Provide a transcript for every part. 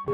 The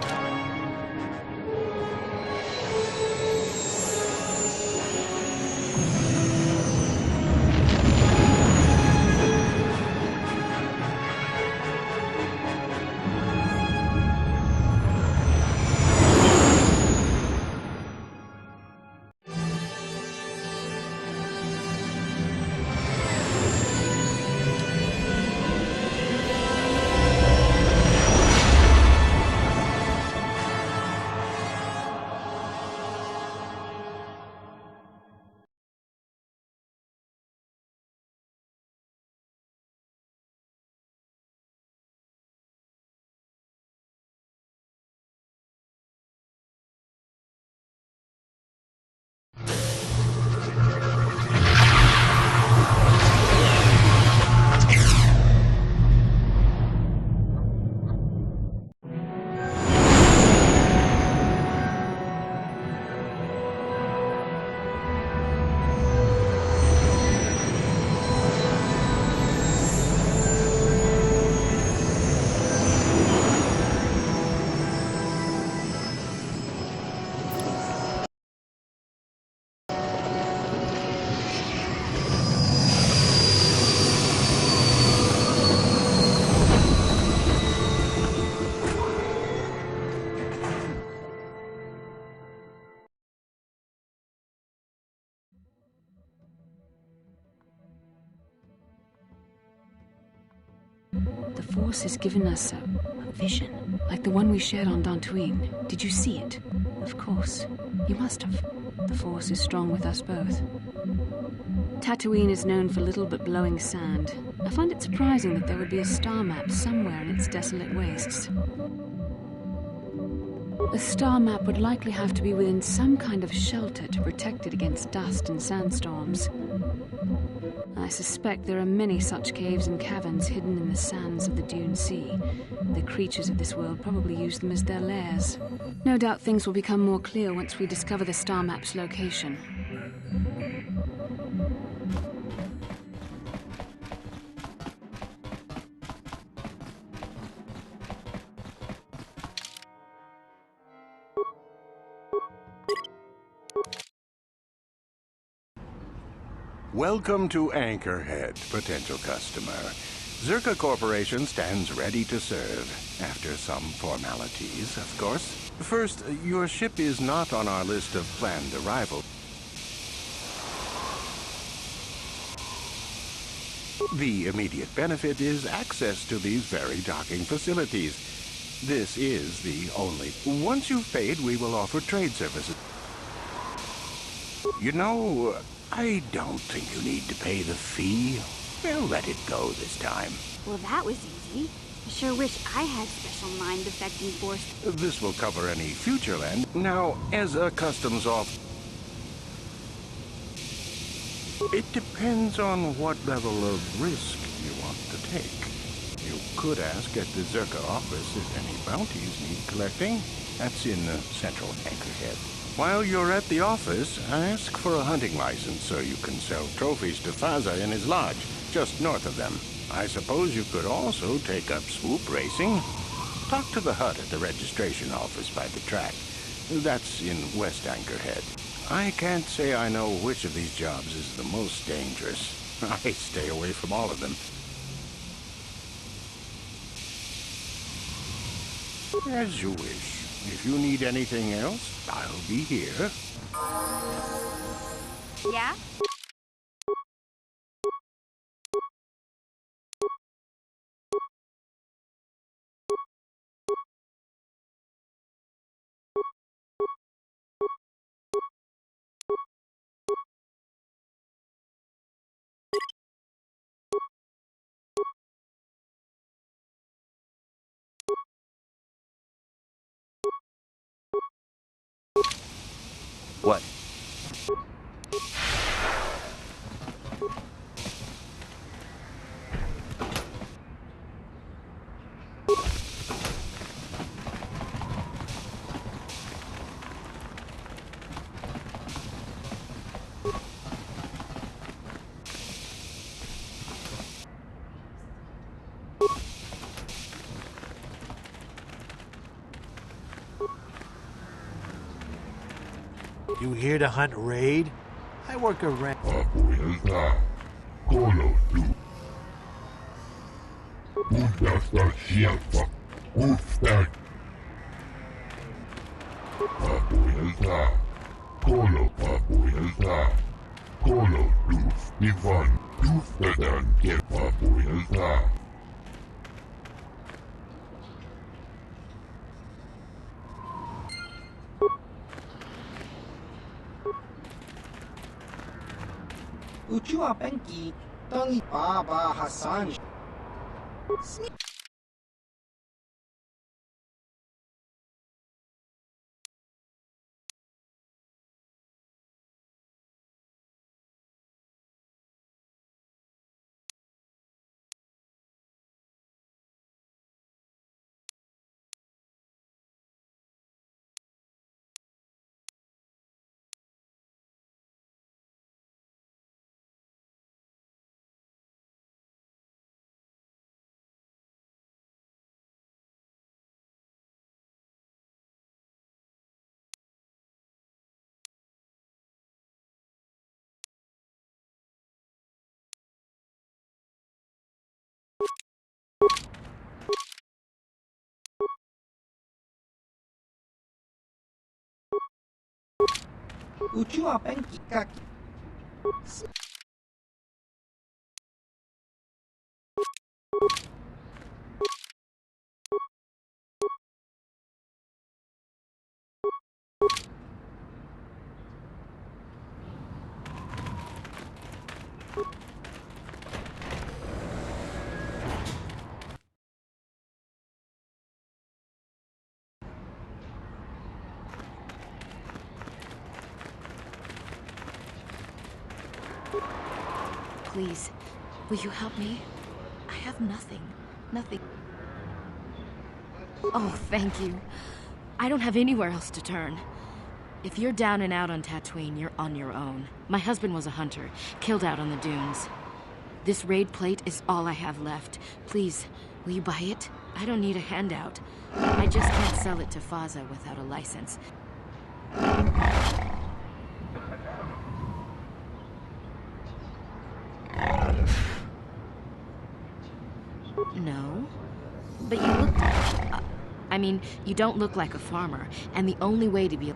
Force has given us a vision, like the one we shared on Tatooine. Did you see it? Of course. You must have. The Force is strong with us both. Tatooine is known for little but blowing sand. I find it surprising that there would be a star map somewhere in its desolate wastes. A star map would likely have to be within some kind of shelter to protect it against dust and sandstorms. I suspect there are many such caves and caverns hidden in the sands of the Dune Sea. The creatures of this world probably use them as their lairs. No doubt things will become more clear once we discover the star map's location. Welcome to Anchorhead, potential customer. Czerka Corporation stands ready to serve, after some formalities, of course. First, your ship is not on our list of planned arrival. The immediate benefit is access to these very docking facilities. This is the only. Once you've paid, we will offer trade services. You know, I don't think you need to pay the fee. We'll let it go this time. Well, that was easy. I sure wish I had special mind-affecting force. This will cover any future land. Now, as a customs officer, it depends on what level of risk you want to take. You could ask at the Czerka office if any bounties need collecting. That's in central Anchorhead. While you're at the office, ask for a hunting license so you can sell trophies to Pazaak in his lodge, just north of them. I suppose you could also take up Swoop Racing. Talk to the hut at the registration office by the track. That's in West Anchorhead. I can't say I know which of these jobs is the most dangerous. I stay away from all of them. As you wish. If you need anything else, I'll be here. Yeah? What? You here to hunt raid? I work around. Uchua Benki, Tongi Baba Hassan. Uchua Benki Kaki. Please, will you help me? I have nothing. Nothing. Oh, thank you. I don't have anywhere else to turn. If you're down and out on Tatooine, you're on your own. My husband was a hunter, killed out on the dunes. This raid plate is all I have left. Please, will you buy it? I don't need a handout. I just can't sell it to Faza without a license. No. But you look... I mean, you don't look like a farmer, and the only way to be...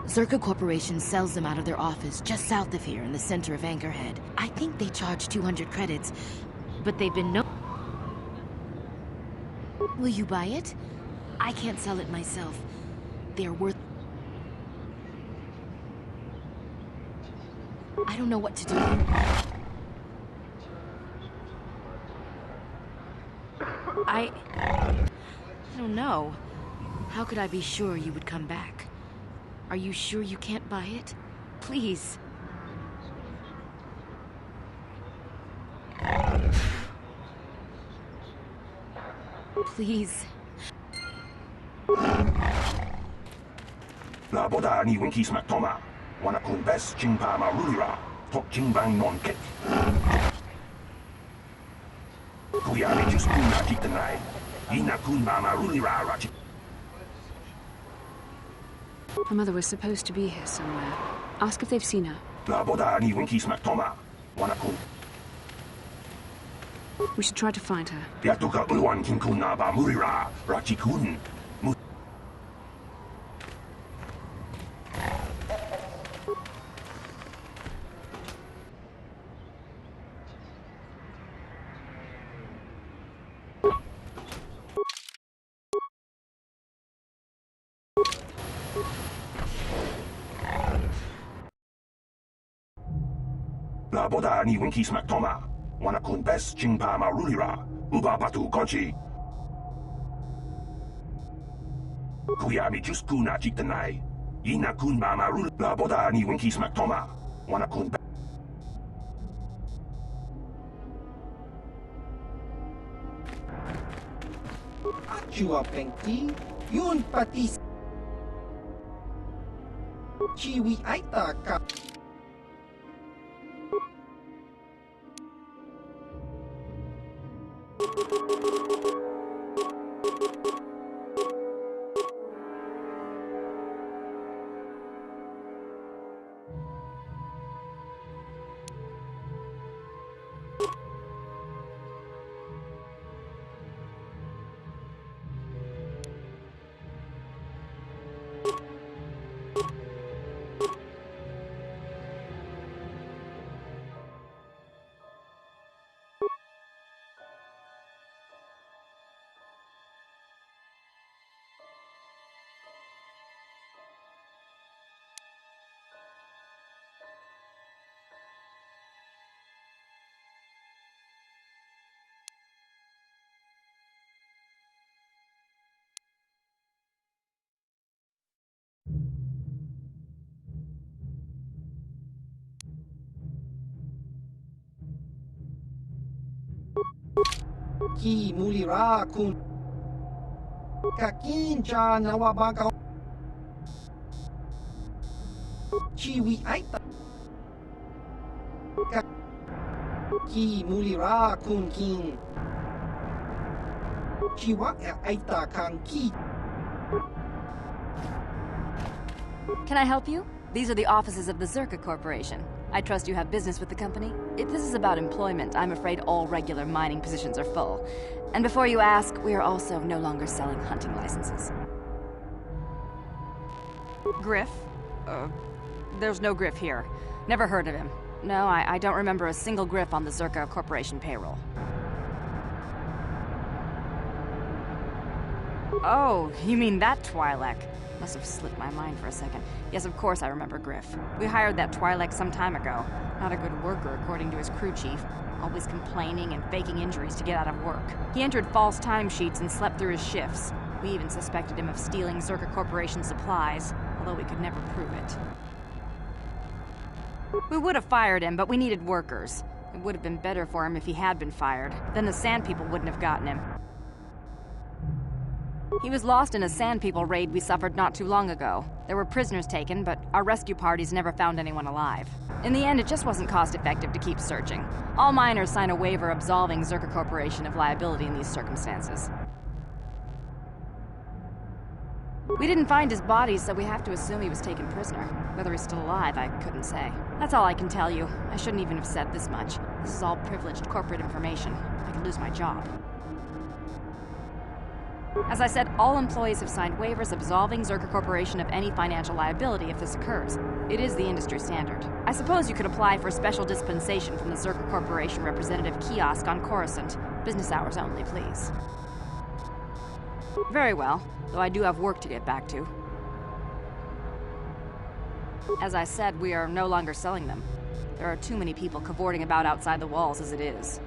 Czerka Corporation sells them out of their office just south of here in the center of Anchorhead. I think they charge 200 credits, but they've been Will you buy it? I can't sell it myself. They're worth... I don't know what to do. I don't know. How could I be sure you would come back? Are you sure you can't buy it? Please. Please. La boda ni winkis matoma. Wana kun bes chingpa marulira. Tok chingbang non kek. Kuya ni just kuna kitanai. Ina kun marulira rachi. Her mother was supposed to be here somewhere. Ask if they've seen her. La boda ni winkis matoma. Wana kun. We should try to find her. Yatuka uwan kinkuna ba murira. Rachi kun. La boda ni winkis matoma. Wana kun bes chingpa marulira. Uba batu konchi. Kuya mi just kuna chitanai. Ina kun ba marul. La boda ni winkis matoma. Wana kun bes. Achua Benki, yun pati. Chiwi Aita Ka. Ki mulira kun. Kakincha nawabaka. Chiwi aita. Ki mulira kun kin. Chiwa aita kan ki. Can I help you? These are the offices of the Czerka Corporation. I trust you have business with the company. If this is about employment, I'm afraid all regular mining positions are full. And before you ask, we are also no longer selling hunting licenses. Griff? There's no Griff here. Never heard of him. No, I don't remember a single Griff on the Czerka Corporation payroll. Oh, you mean that Twi'lek? Must have slipped my mind for a second. Yes, of course I remember Griff. We hired that Twi'lek some time ago. Not a good worker, according to his crew chief. Always complaining and faking injuries to get out of work. He entered false timesheets and slept through his shifts. We even suspected him of stealing Czerka Corporation supplies, although we could never prove it. We would have fired him, but we needed workers. It would have been better for him if he had been fired. Then the Sand People wouldn't have gotten him. He was lost in a Sand People raid we suffered not too long ago. There were prisoners taken, but our rescue parties never found anyone alive. In the end, it just wasn't cost-effective to keep searching. All miners sign a waiver absolving Czerka Corporation of liability in these circumstances. We didn't find his body, so we have to assume he was taken prisoner. Whether he's still alive, I couldn't say. That's all I can tell you. I shouldn't even have said this much. This is all privileged corporate information. I could lose my job. As I said, all employees have signed waivers absolving Czerka Corporation of any financial liability if this occurs. It is the industry standard. I suppose you could apply for special dispensation from the Czerka Corporation representative kiosk on Coruscant. Business hours only, please. Very well, though I do have work to get back to. As I said, we are no longer selling them. There are too many people cavorting about outside the walls as it is.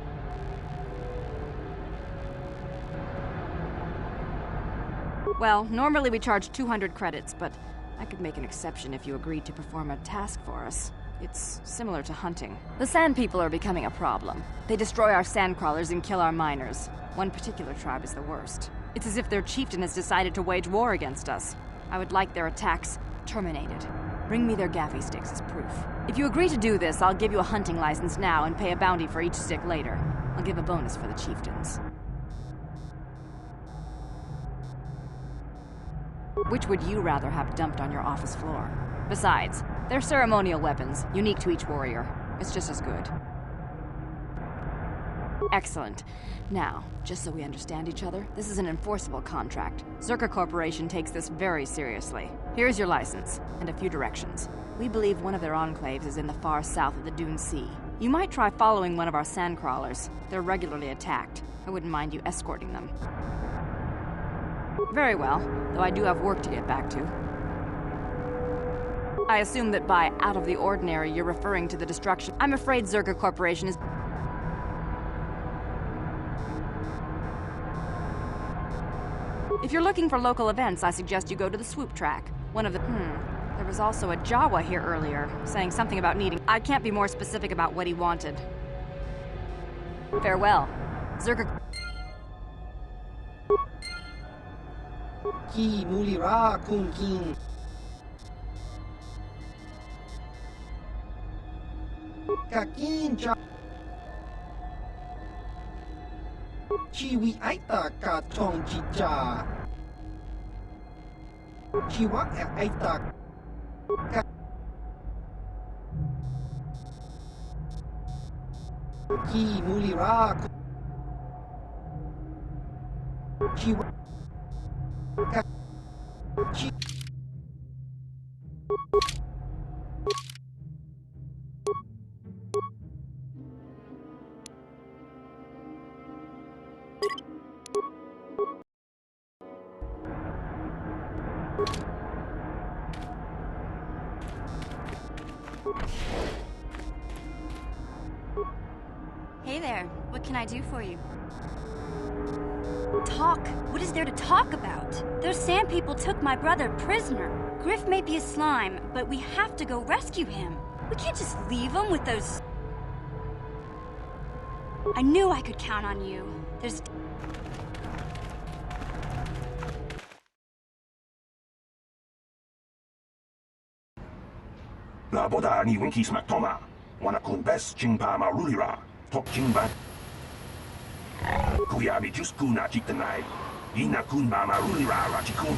Well, normally we charge 200 credits, but I could make an exception if you agreed to perform a task for us. It's similar to hunting. The Sand People are becoming a problem. They destroy our sandcrawlers and kill our miners. One particular tribe is the worst. It's as if their chieftain has decided to wage war against us. I would like their attacks terminated. Bring me their gaffy sticks as proof. If you agree to do this, I'll give you a hunting license now and pay a bounty for each stick later. I'll give a bonus for the chieftains. Which would you rather have dumped on your office floor? Besides, they're ceremonial weapons, unique to each warrior. It's just as good. Excellent. Now, just so we understand each other, this is an enforceable contract. Czerka Corporation takes this very seriously. Here's your license, and a few directions. We believe one of their enclaves is in the far south of the Dune Sea. You might try following one of our sandcrawlers. They're regularly attacked. I wouldn't mind you escorting them. Very well, though I do have work to get back to. I assume that by out of the ordinary, you're referring to the destruction. I'm afraid Czerka Corporation is... If you're looking for local events, I suggest you go to the Swoop track. One of the... There was also a Jawa here earlier, saying something about needing... I can't be more specific about what he wanted. Farewell. Czerka... Ki mulira kun kin. Kakincha. Chiwi aita ka tong chicha. Chiwa aita. Ki mulira kun. Chiwa. Hey there, what can I do for you? Talk? What is there to talk about? Those Sand People took my brother prisoner. Griff may be a slime, but we have to go rescue him. We can't just leave him with those... I knew I could count on you. There's... La boda ni winki smak toma. Wana kun bes chingpa ma rulira. Tok chingba. Kuyabi just kuna chiktanai. Ina kun ma rulira rachikun.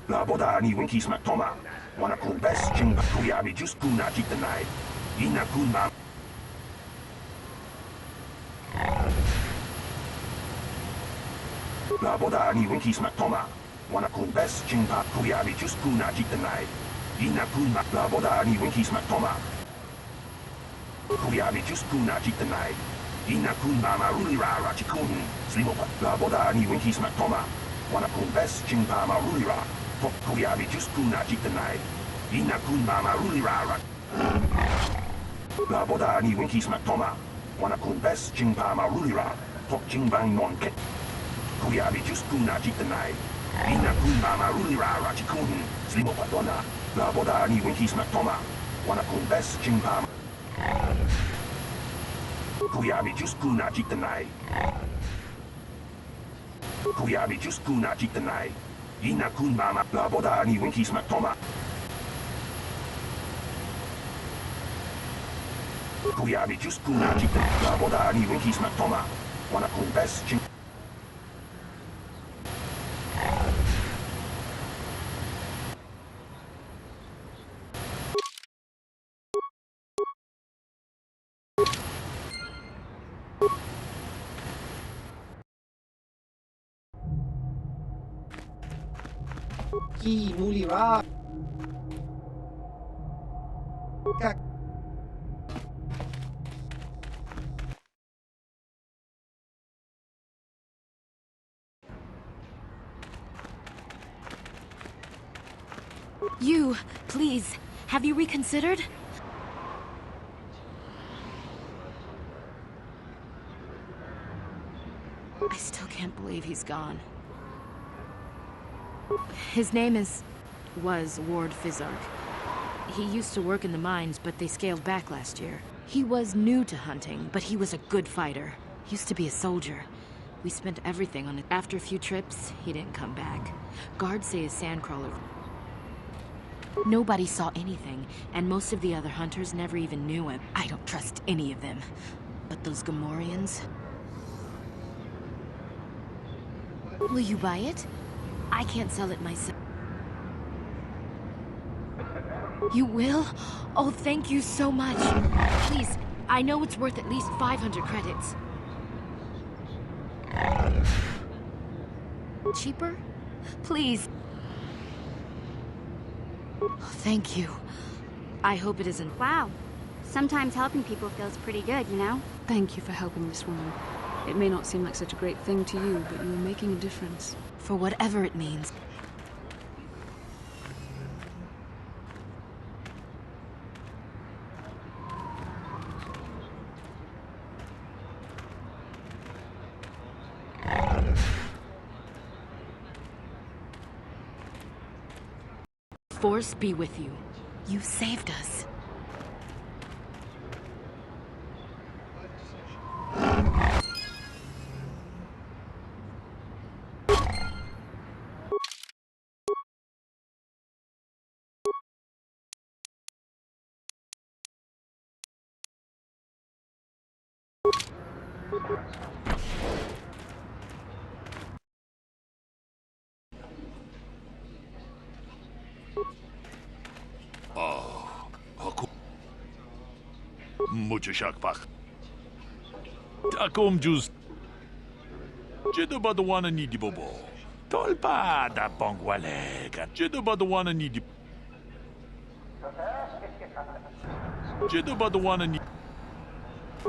La boda ni winki smak toma. Wana kun bes chingpa. Kuyabi just kuna chiktanai. Ina kun ma. La boda ni winki smak toma. Wana kun bes chingpa. Kuyabi just kuna chiktanai. Ina kun ma. La boda ni winki smak toma. Kuyabi just kuna chiktanai. Ina kun ma rulira rachikun. Slimopa. La boda ni winki smak toma. Wana kun bes chingpa ma rulira. Tok kuyabi just kuna chiktanai. Ina kun ma rulira rat. La boda ni winki smak toma. Wana kun bes chingpa ma rulira. Tok chingbang non ket. Kuyabi just kuna chiktanai. Ina kun ma rulira rachikun. Slimopa dona. La boda ni winki smak toma. Wana kun bes chingpa. Kuyabi just kuna chiktanai. Kuyabi just kuna chiktanai. Ina kun mama. La boda ni winki smak toma. Kuyabi just kuna chiktanai. La boda ni winki smak toma. Wana kun bes ching. Ki mulira. Kak. You, please, have you reconsidered? I still can't believe he's gone. His name was Ward Pazaak. He used to work in the mines, but they scaled back last year. He was new to hunting, but he was a good fighter. Used to be a soldier. We spent everything on it. After a few trips, he didn't come back. Guards say his sandcrawler. Nobody saw anything, and most of the other hunters never even knew him. I don't trust any of them. But those Gamorreans... Will you buy it? I can't sell it myself. You will? Oh, thank you so much. Please, I know it's worth at least 500 credits. Cheaper? Please. Thank you. I hope it isn't... Wow. Sometimes helping people feels pretty good, you know? Thank you for helping this woman. It may not seem like such a great thing to you, but you are making a difference. For whatever it means. Force be with you. You saved us. Mucho shakpach. Takom just. Jedo badawana ni di bobo. Tolpa da bongwalega. Jedo badawana ni di. Jedo badawana ni.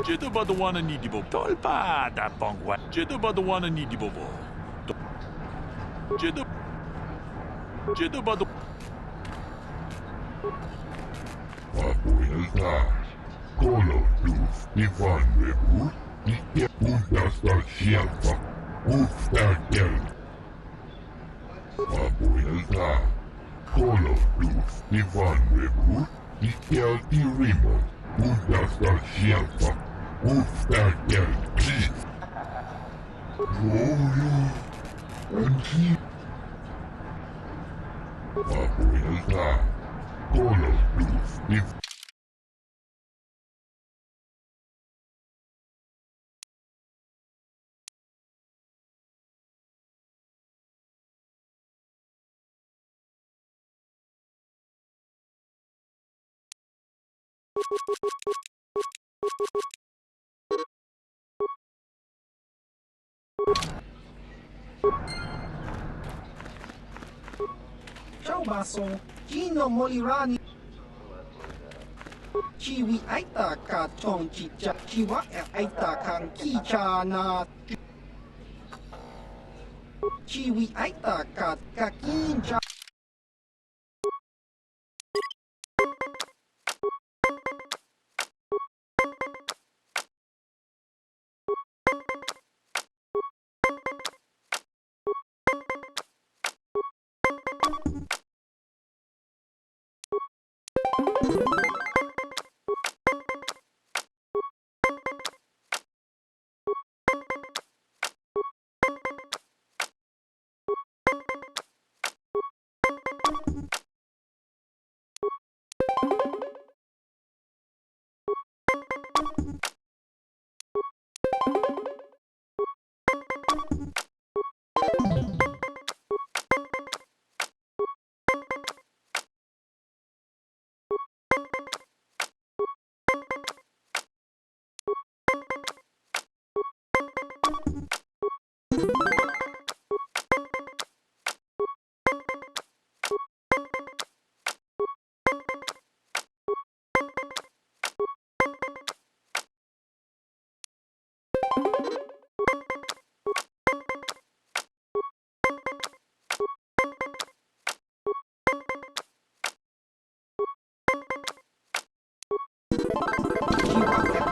Jedo badawana ni di bobo. Tolpa da bongwa. Jedo badawana ni di bobo. Jedo. Jedo bado. Kolo dus Ivan Rebus, ikke hundastal Czerka, Ustakel. Abuelta, Kolo dus Ivan Rebus, ikke Altirimo, hundastal Czerka, Ustakel Chief. Gloria and Chief. Papuelta. Color Blues. If Ciao baso, Gino Molirani. Chiwi aita ka chong chicha, chiwa aita kang kichana. Chiwi aita ka kakincha.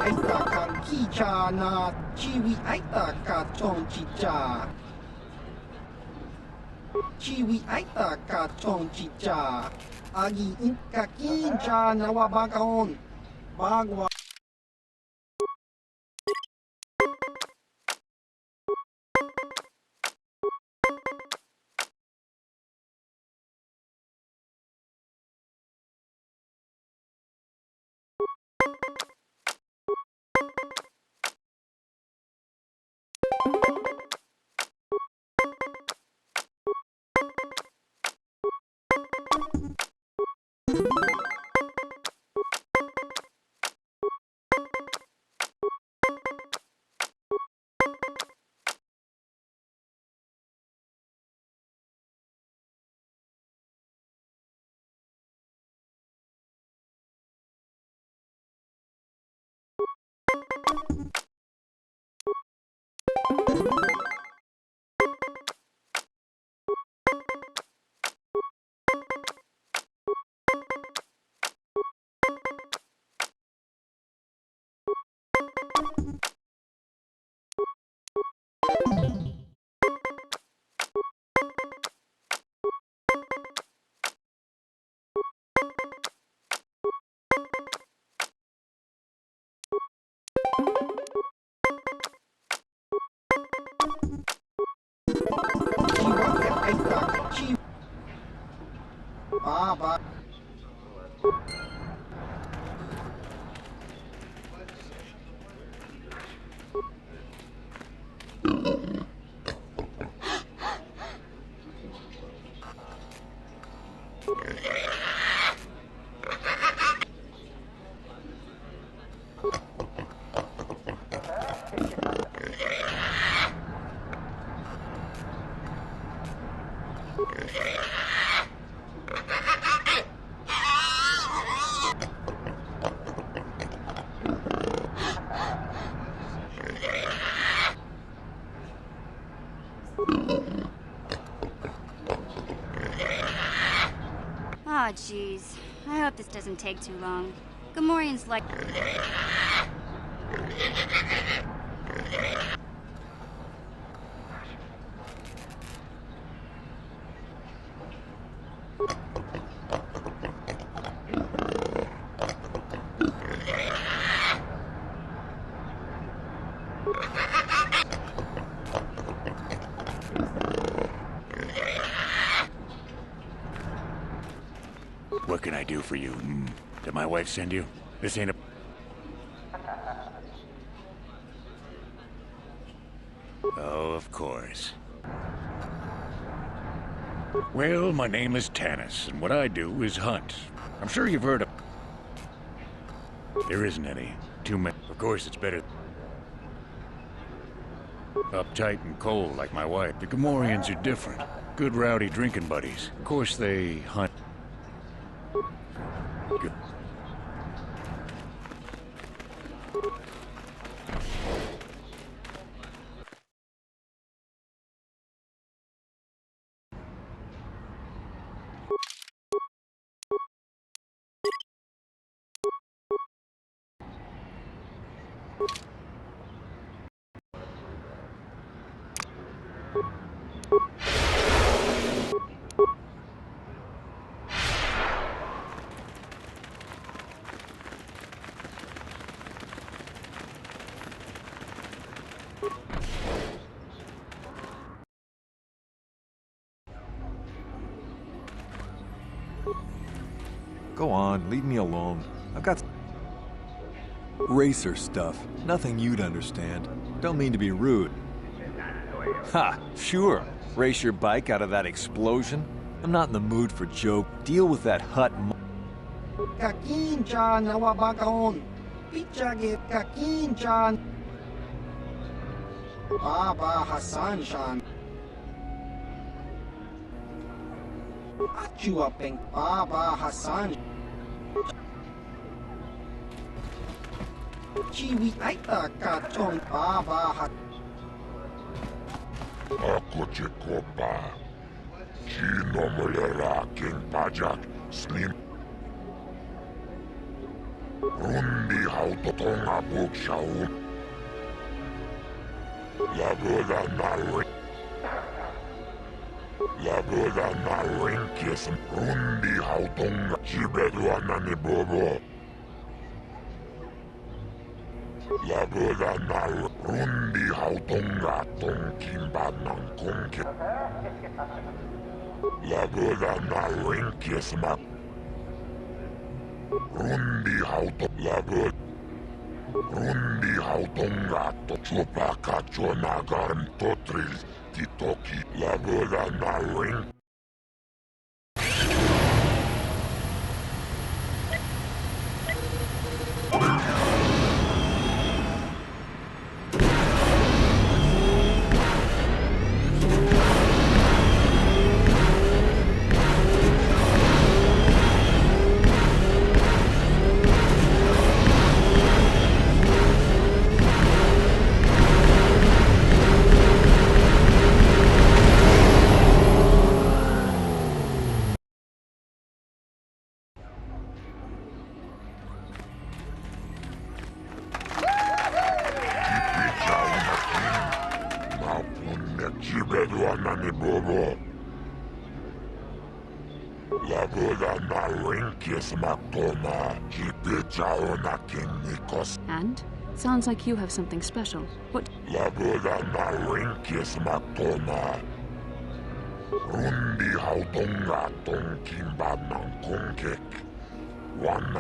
Aita kang kichana, chiwi aita ka chong chicha. Chiwi aita ka chong chicha. Agi inka kincha nawabagaon. Bagwa. Baba. Aw, jeez. I hope this doesn't take too long. Gamorrean's like... for you. Did my wife send you? This ain't a... Oh, of course. Well, my name is Tanis, and what I do is hunt. I'm sure you've heard of... There isn't any. Too many. Of course, it's better... Uptight and cold, like my wife. The Gamorreans are different. Good rowdy drinking buddies. Of course, they hunt... Good. Go on, leave me alone. I've got racer stuff. Nothing you'd understand. Don't mean to be rude. Ha! Sure. Race your bike out of that explosion. I'm not in the mood for joke. Deal with that hut. Kakincha nawabagaon. Pichage kakincha. Baba Hassan Shan. Achua peng Baba Hassan. Chiwi aita kachong Baba Hassan. Ako Czerka. Chino mulera king Pazaak slim. Rundi hautotonga bukshaun. Lagoda na rinkis rundi hautonga chibeduana ni bobo. Lagoda na rundi hautonga tonkimba ng konke. Lagoda na rinkis mak. Rundi hautonga Rundi hautonga to chupaka chonagarn totril titoki lagoda na ring. And? Sounds like you have something special. What?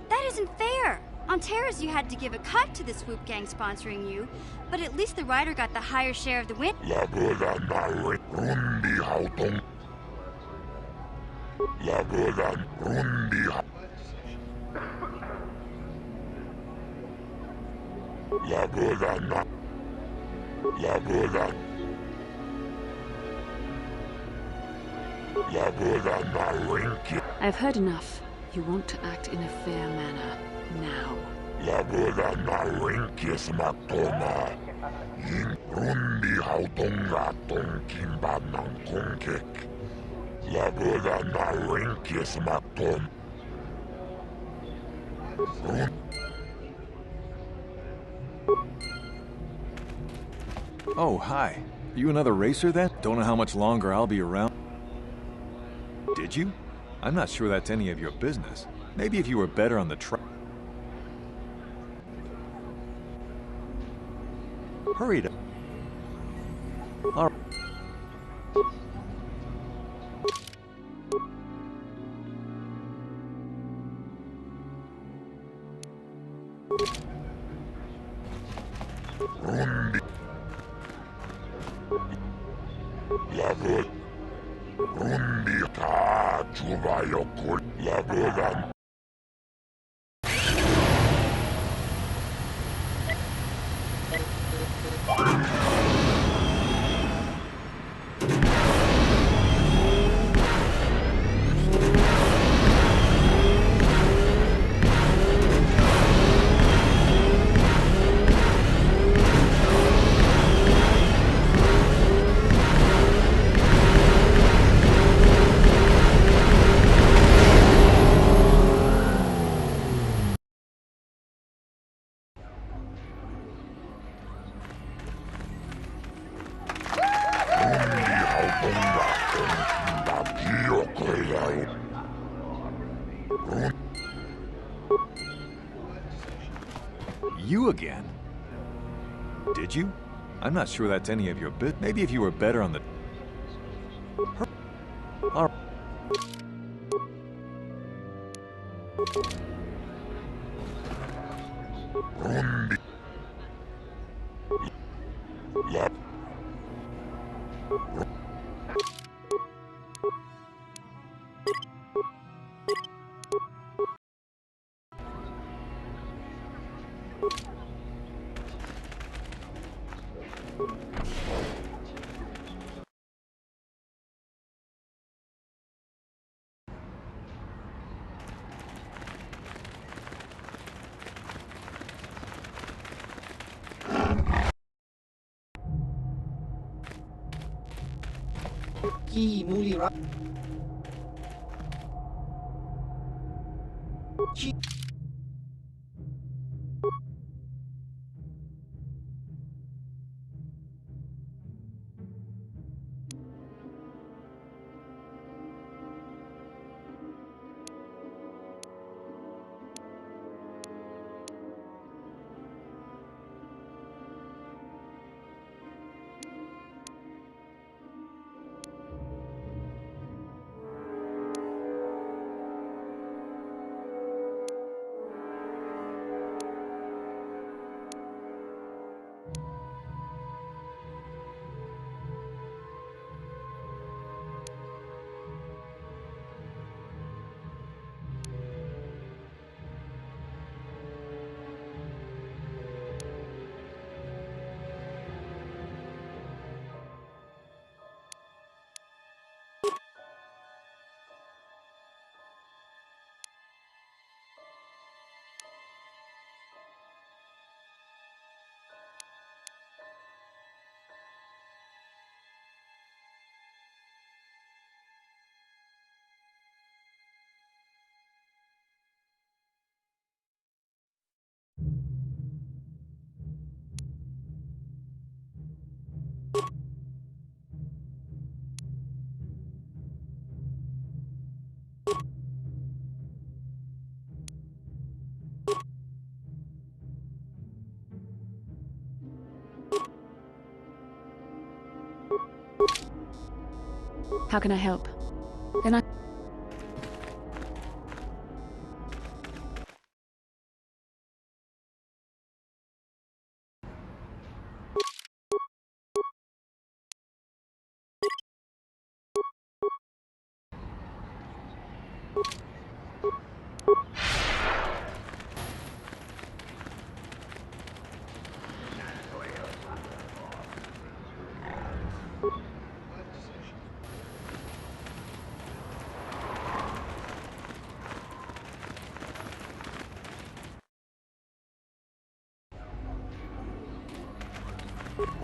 That isn't fair! On Terra's you had to give a cut to the Swoop gang sponsoring you, but at least the rider got the higher share of the win. I've heard enough. You want to act in a fair manner. Now. Oh, hi. Are you another racer then? Don't know how much longer I'll be around. Did you? I'm not sure that's any of your business. Maybe if you were better on the track. Hurry up. All right. Rundi. Lavod. Rundi ta chuvayokul. Lavodan. You again? Did you? I'm not sure that's any of your bit. Maybe if you were better on the... All right. Rundi. Lap. Ki mulira. How can I help? Then I...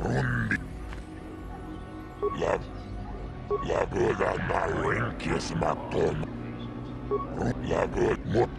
Rundi. Lavodan na kies makton. Lavod mut.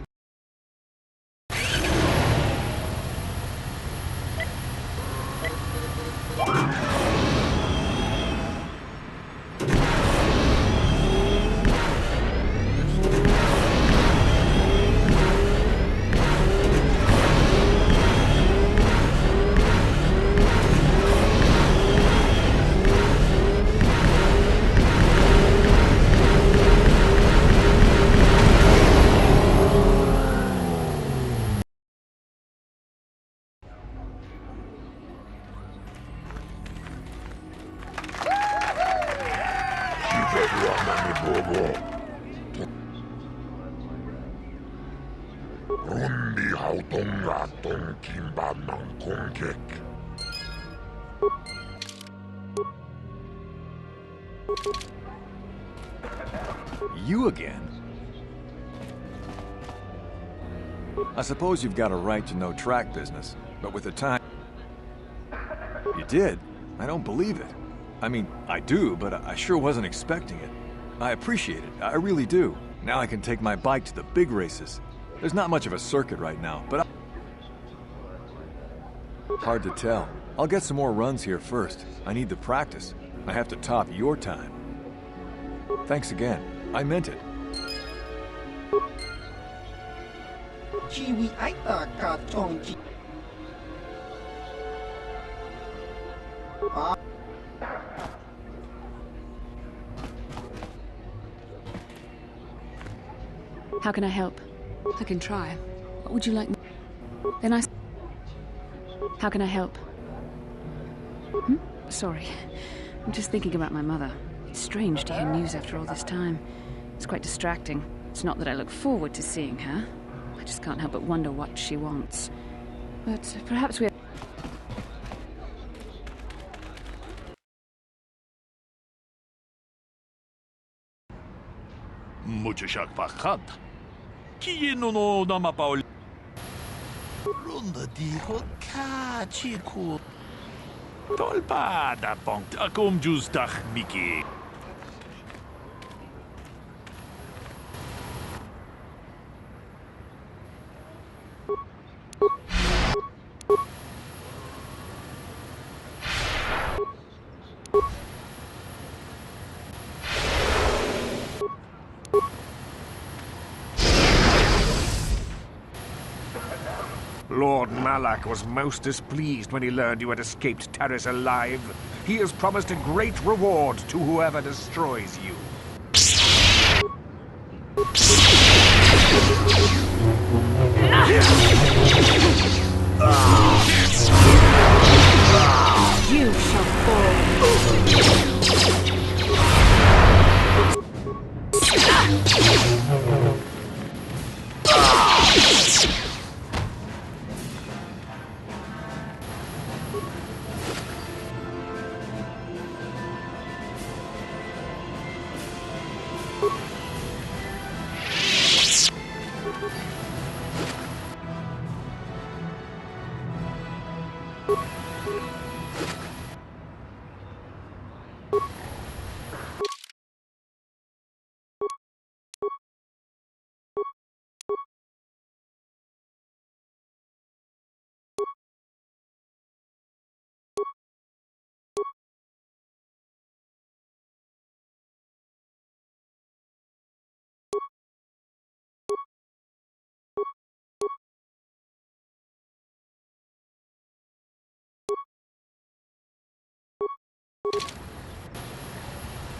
Rundi hautonga tonkin banang kongkek. You again? I suppose you've got a right to know track business, but with the time... You did? I don't believe it. I mean, I do, but I sure wasn't expecting it. I appreciate it, I really do. Now I can take my bike to the big races. There's not much of a circuit right now, but hard to tell. I'll get some more runs here first. I need the practice. I have to top your time. Thanks again. I meant it. How can I help? I can try. What would you like? Then I... How can I help? Sorry. I'm just thinking about my mother. It's strange to hear news after all this time. It's quite distracting. It's not that I look forward to seeing her. I just can't help but wonder what she wants. But perhaps we... Muchashak Fakad. Kienono Namapaul. Runda di Hokachiku. Tolpa da Ponkt Akum Justach Miki. Lord Malak was most displeased when he learned you had escaped Terrace alive. He has promised a great reward to whoever destroys you. You shall fall.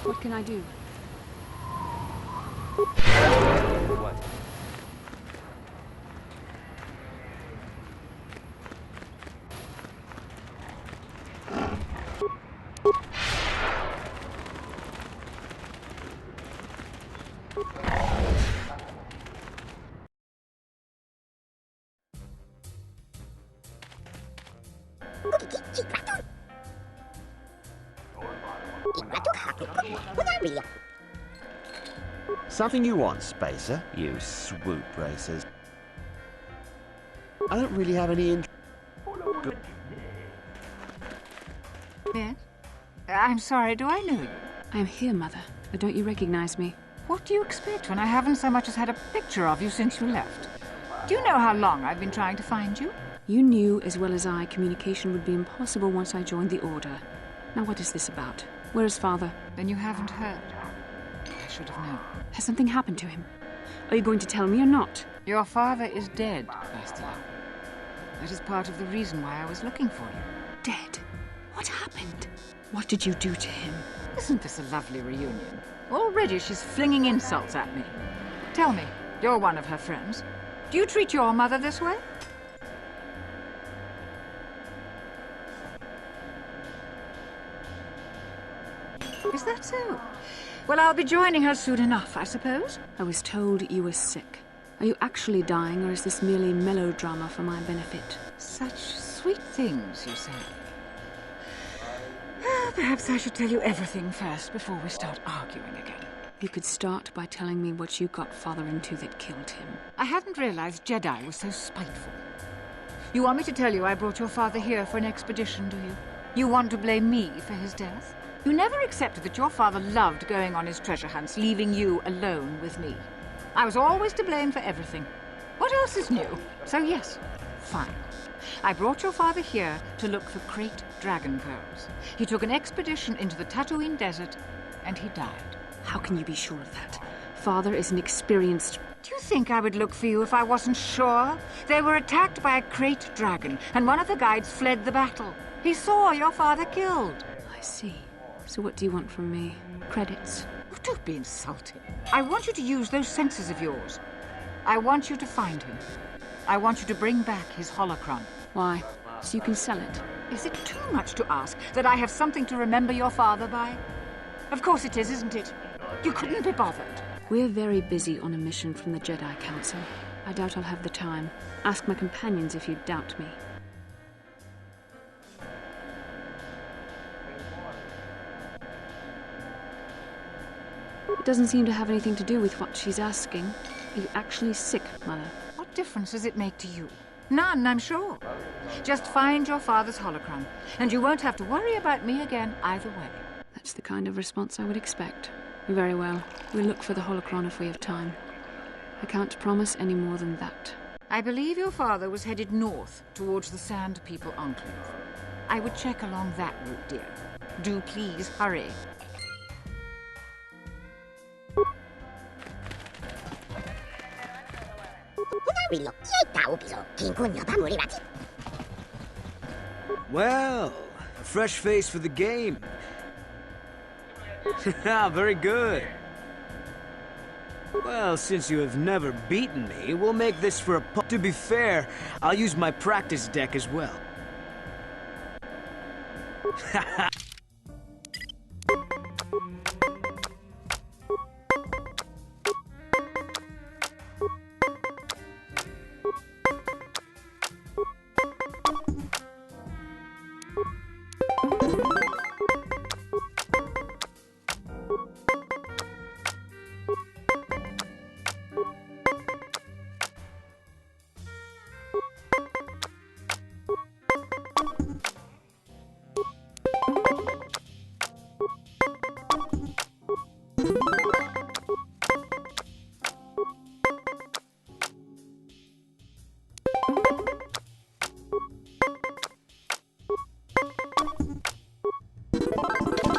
What can I do? What? Something you want, Spacer? You swoop racers. I don't really have any interest. Yes? I'm sorry, do I know you? I am here, Mother. But don't you recognize me? What do you expect when I haven't so much as had a picture of you since you left? Do you know how long I've been trying to find you? You knew as well as I communication would be impossible once I joined the Order. Now what is this about? Where is Father? Then you haven't heard. I should have known. Has something happened to him? Are you going to tell me or not? Your father is dead, Bastila. That is part of the reason why I was looking for you. Dead? What happened? What did you do to him? Isn't this a lovely reunion? Already she's flinging insults at me. Tell me, you're one of her friends. Do you treat your mother this way? Is that so? Well, I'll be joining her soon enough, I suppose. I was told you were sick. Are you actually dying, or is this merely melodrama for my benefit? Such sweet things, you say. Perhaps I should tell you everything first before we start arguing again. You could start by telling me what you got Father into that killed him. I hadn't realized Jedi was so spiteful. You want me to tell you I brought your father here for an expedition, do you? You want to blame me for his death? You never accepted that your father loved going on his treasure hunts, leaving you alone with me. I was always to blame for everything. What else is new? So yes, fine. I brought your father here to look for great dragon pearls. He took an expedition into the Tatooine desert, and he died. How can you be sure of that? Father is an experienced... Do you think I would look for you if I wasn't sure? They were attacked by a great dragon, and one of the guides fled the battle. He saw your father killed. I see. So what do you want from me? Credits? Oh, don't be insulting. I want you to use those senses of yours. I want you to find him. I want you to bring back his holocron. Why? So you can sell it? Is it too much to ask that I have something to remember your father by? Of course it is, isn't it? You couldn't be bothered. We're very busy on a mission from the Jedi Council. I doubt I'll have the time. Ask my companions if you doubt me. It doesn't seem to have anything to do with what she's asking. Are you actually sick, Mother? What difference does it make to you? None, I'm sure. Just find your father's holocron, and you won't have to worry about me again either way. That's the kind of response I would expect. Very well. We'll look for the holocron if we have time. I can't promise any more than that. I believe your father was headed north towards the Sand People Enclave. I would check along that route, dear. Do please hurry. Well, a fresh face for the game. Very good. Well, since you have never beaten me, we'll make this for a... To be fair, I'll use my practice deck as well.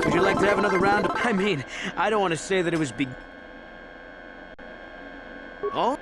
Would you like to have another round? I mean, I don't want to say that it was big. Oh?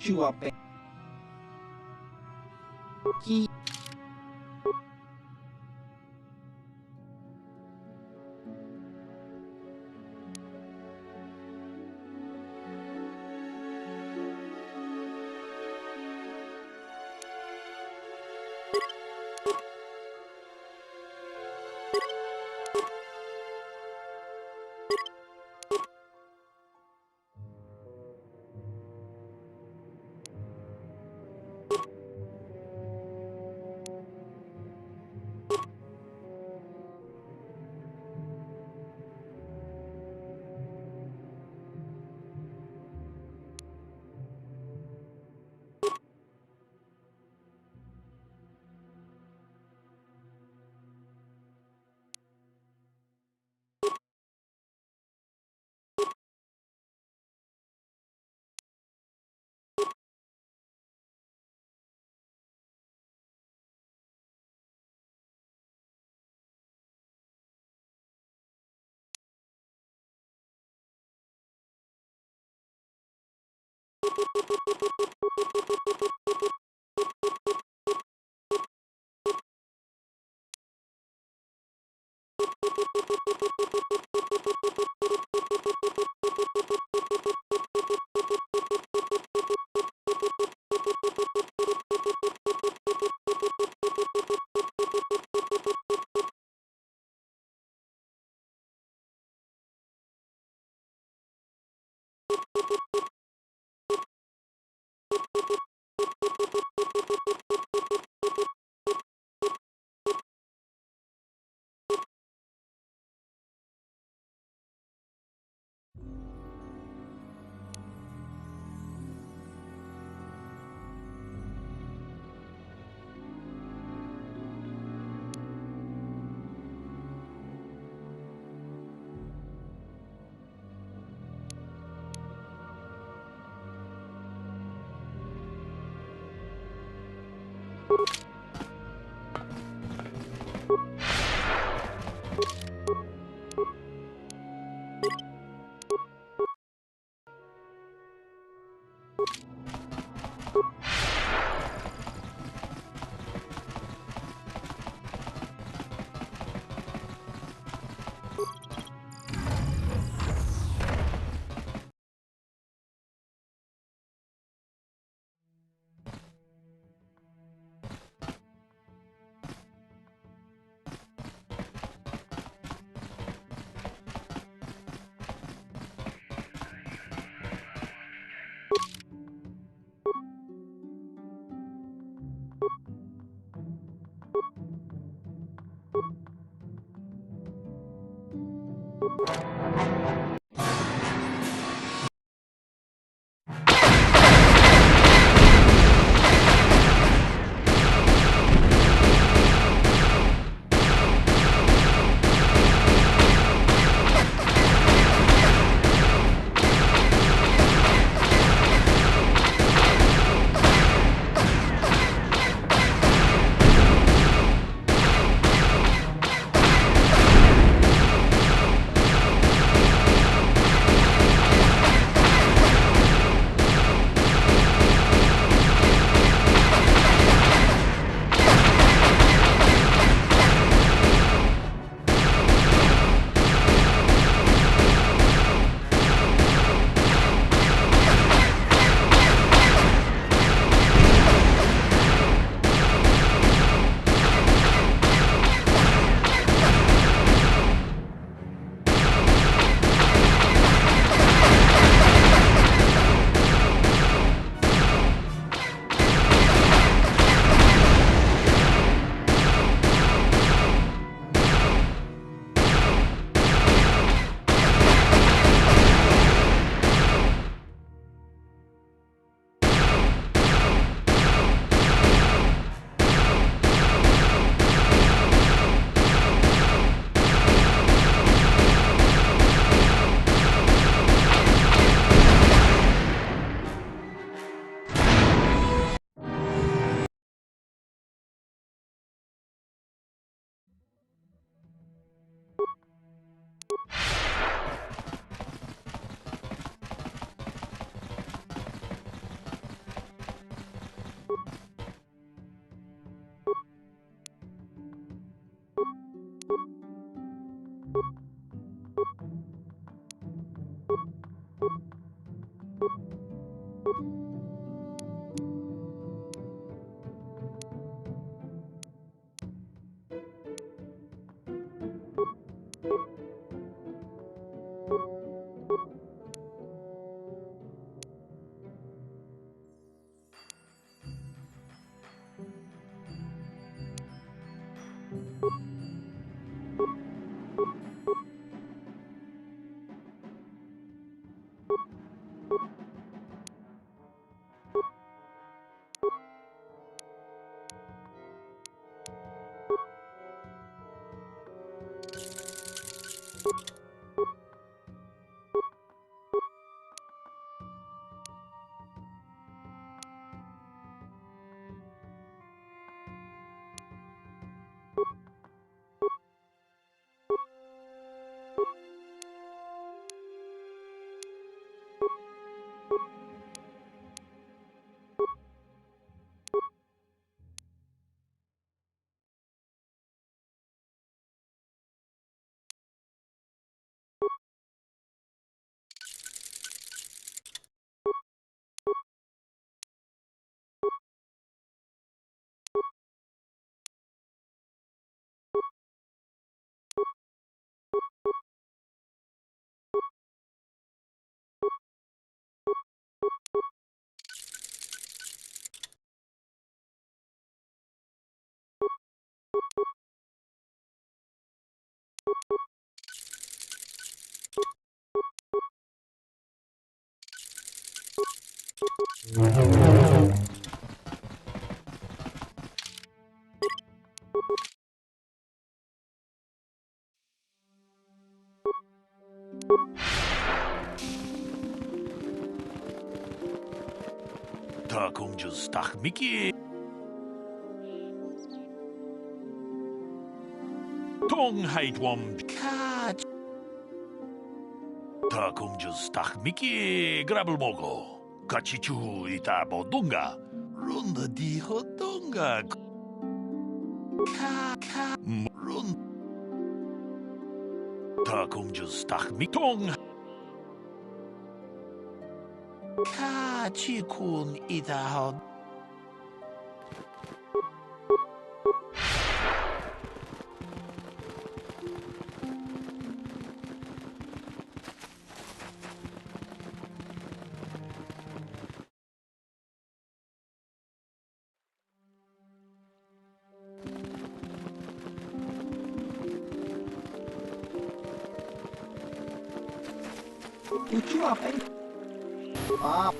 chua pe. Ki Ta kung just tak Mickey. Tong height wam cat. Ta kung just tak Mickey grabel mogo. Kachichu ita bodunga. Runda di hodunga. Run. Ta kung just tak mi tong. Kachikun ita hod. Lucu apa ini? Maaf.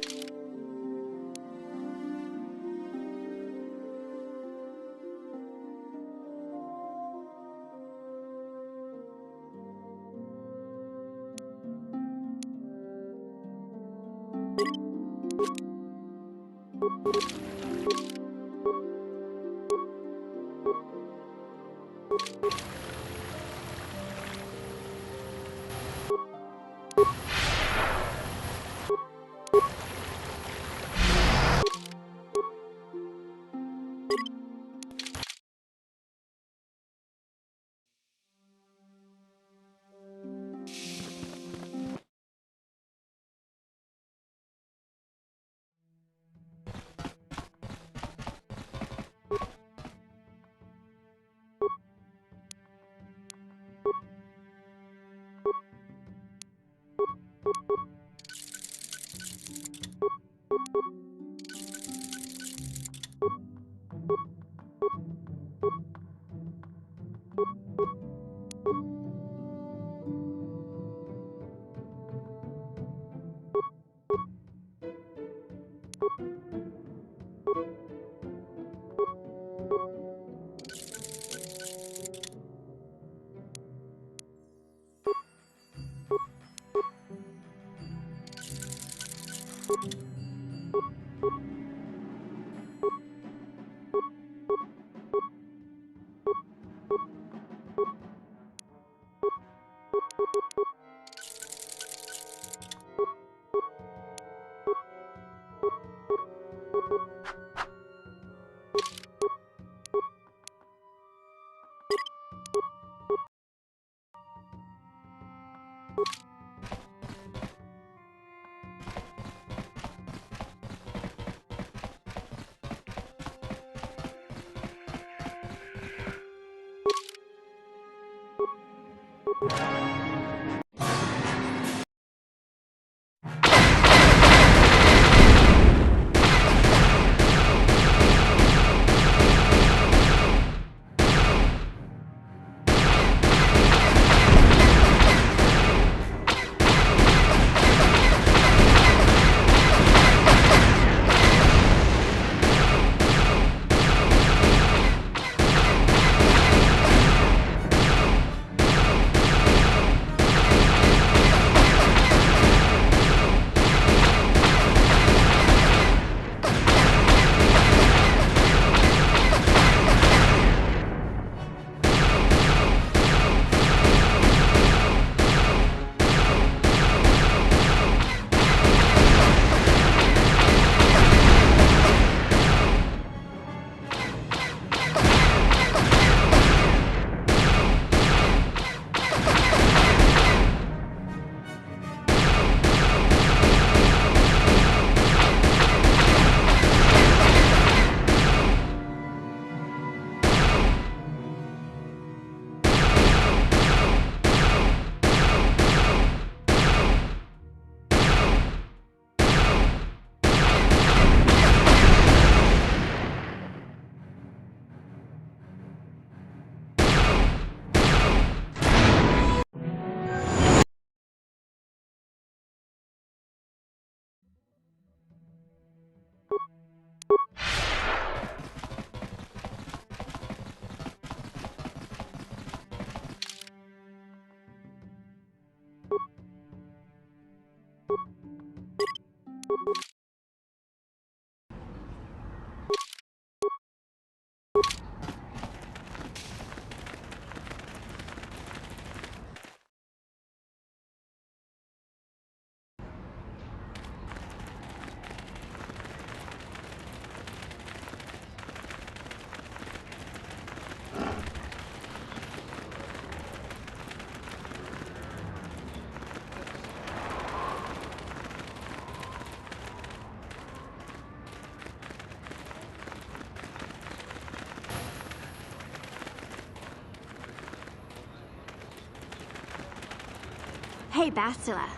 Hey, Bastila.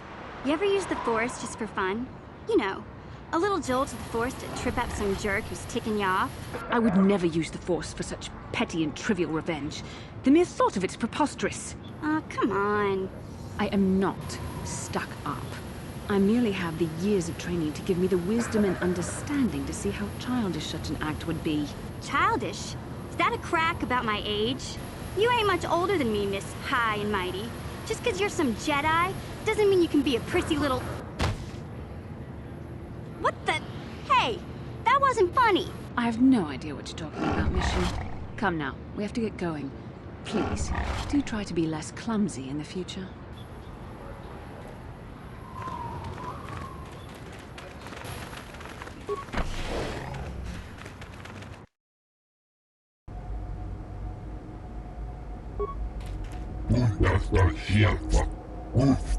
You ever use the Force just for fun? You know, a little jolt of the Force to trip up some jerk who's ticking you off? I would never use the Force for such petty and trivial revenge. The mere thought of it is preposterous. Oh, come on. I am not stuck up. I merely have the years of training to give me the wisdom and understanding to see how childish such an act would be. Childish? Is that a crack about my age? You ain't much older than me, Miss High and Mighty. Just 'cause you're some Jedi doesn't mean you can be a prissy little... What the... Hey, that wasn't funny. I have no idea what you're talking about, Mission. Come now, we have to get going. Please, do try to be less clumsy in the future. Czerka. Uf.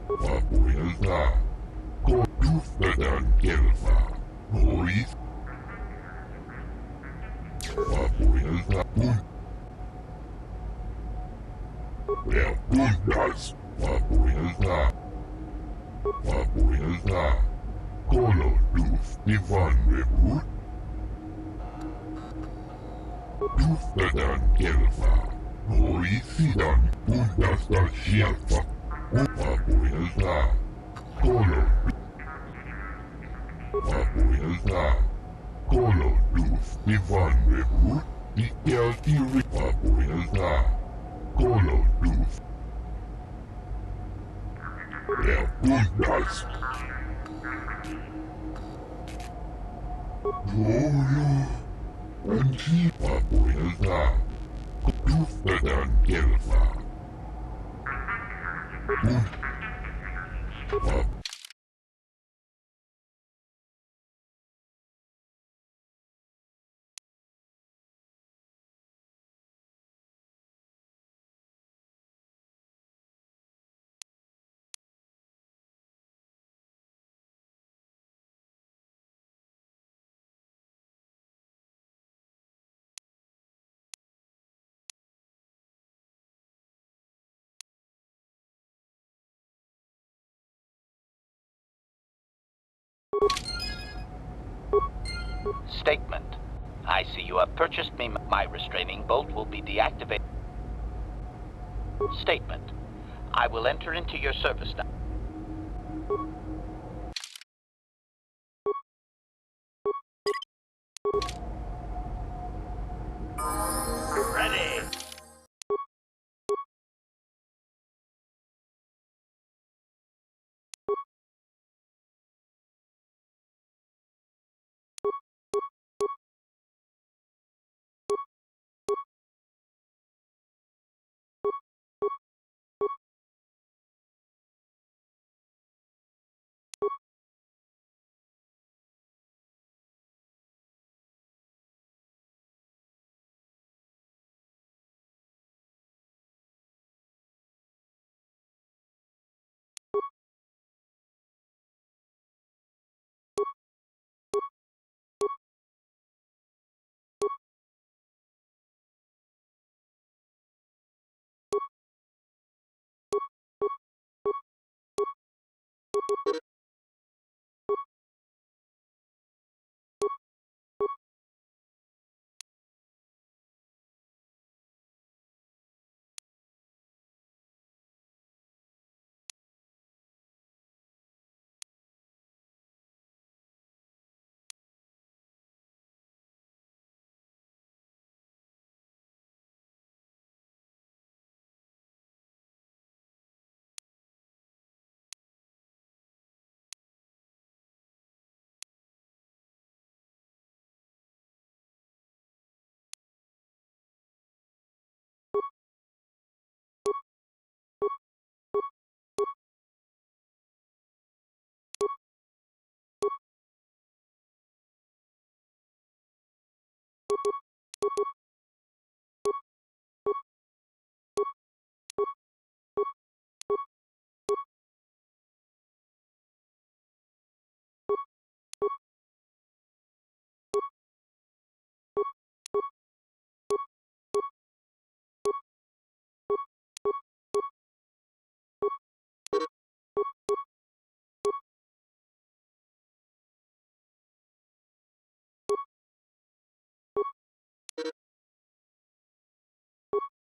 Papuelta. Kotufedan kelfa. Mois. Papuelta. Puntas. Papuelta. Papuelta. Kolo duf divan rebut. Dufedan kelfa. Moisidan puntas da Czerka. Papuelta. Kolo. Papuelta. Kolo duf divan rebut. Dikelti Papuelta. Kolo duf. Puntas. Kolo. Anchi Papuelta. Dufedan kelfa. Statement. I see you have purchased me. My restraining bolt will be deactivated. Statement. I will enter into your service now. Ready.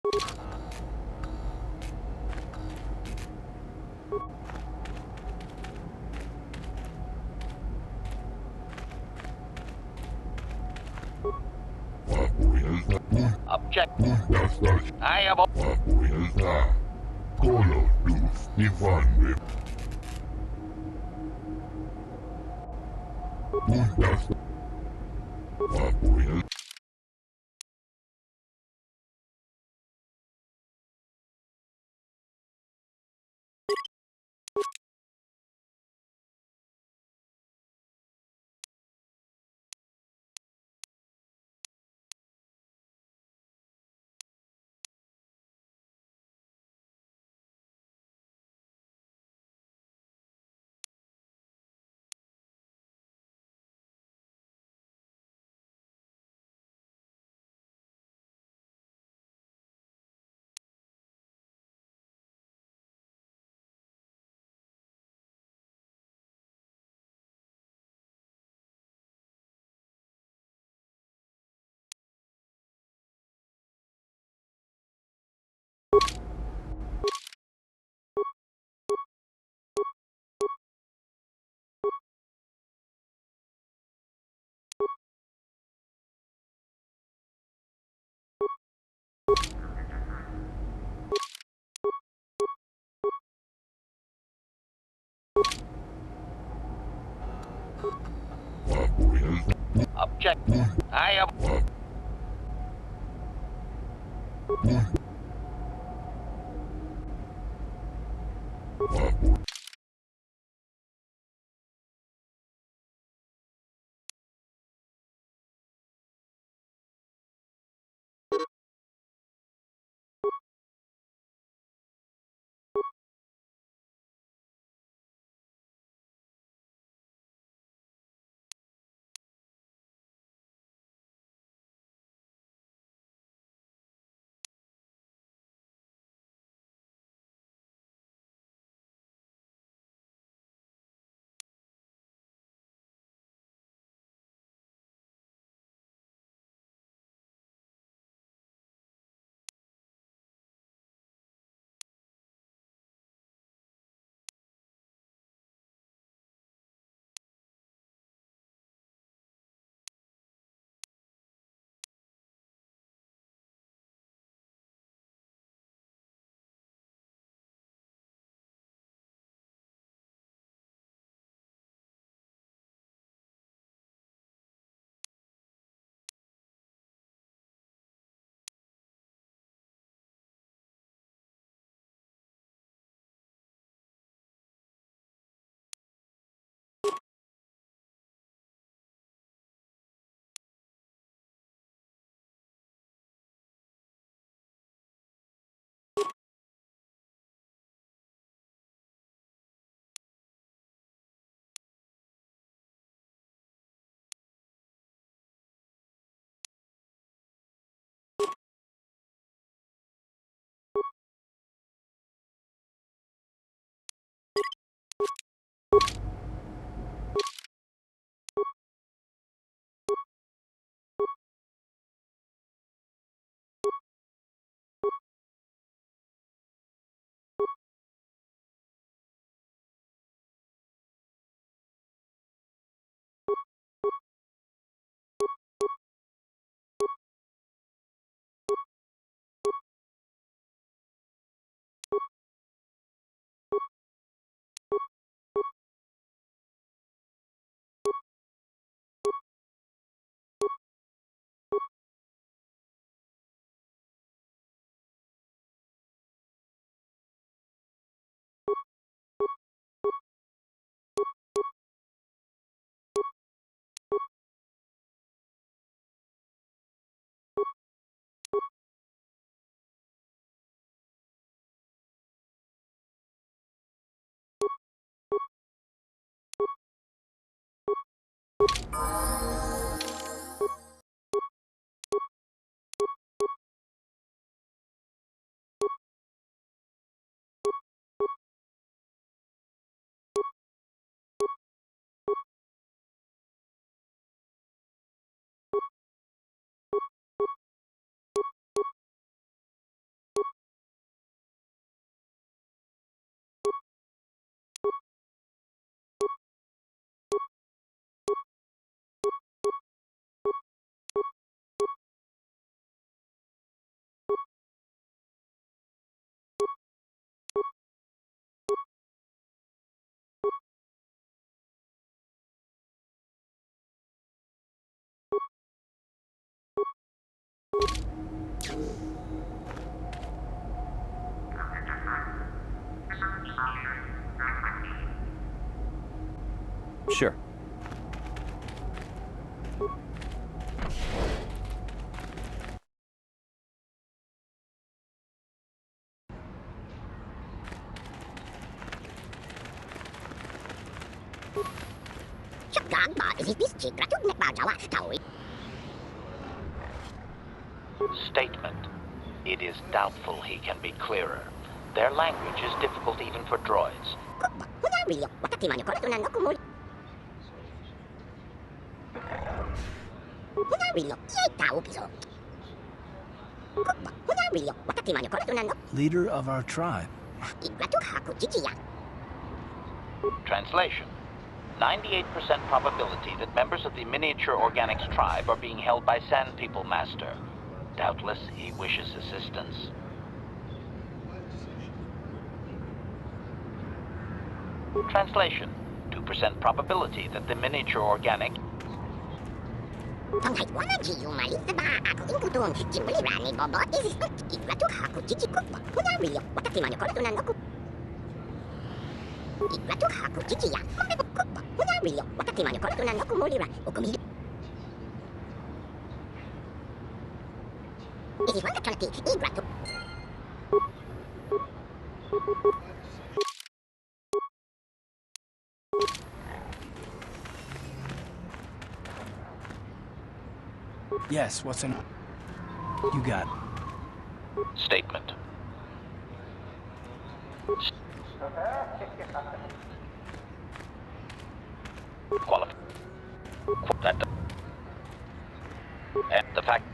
Object. I am. Object. I am. Sure. Statement. It is doubtful he can be clearer. Their language is difficult even for droids. Leader of our tribe. Translation. 98% probability that members of the miniature organics tribe are being held by Sand People Master. Doubtless, he wishes assistance. Translation. 2% probability that the miniature organic... Yes, what's in... You got it. Statement. That... And the fact...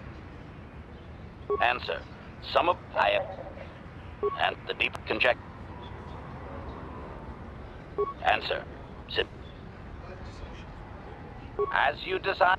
Answer. Some of... I have... And the deep conjecture... Answer. As you desire...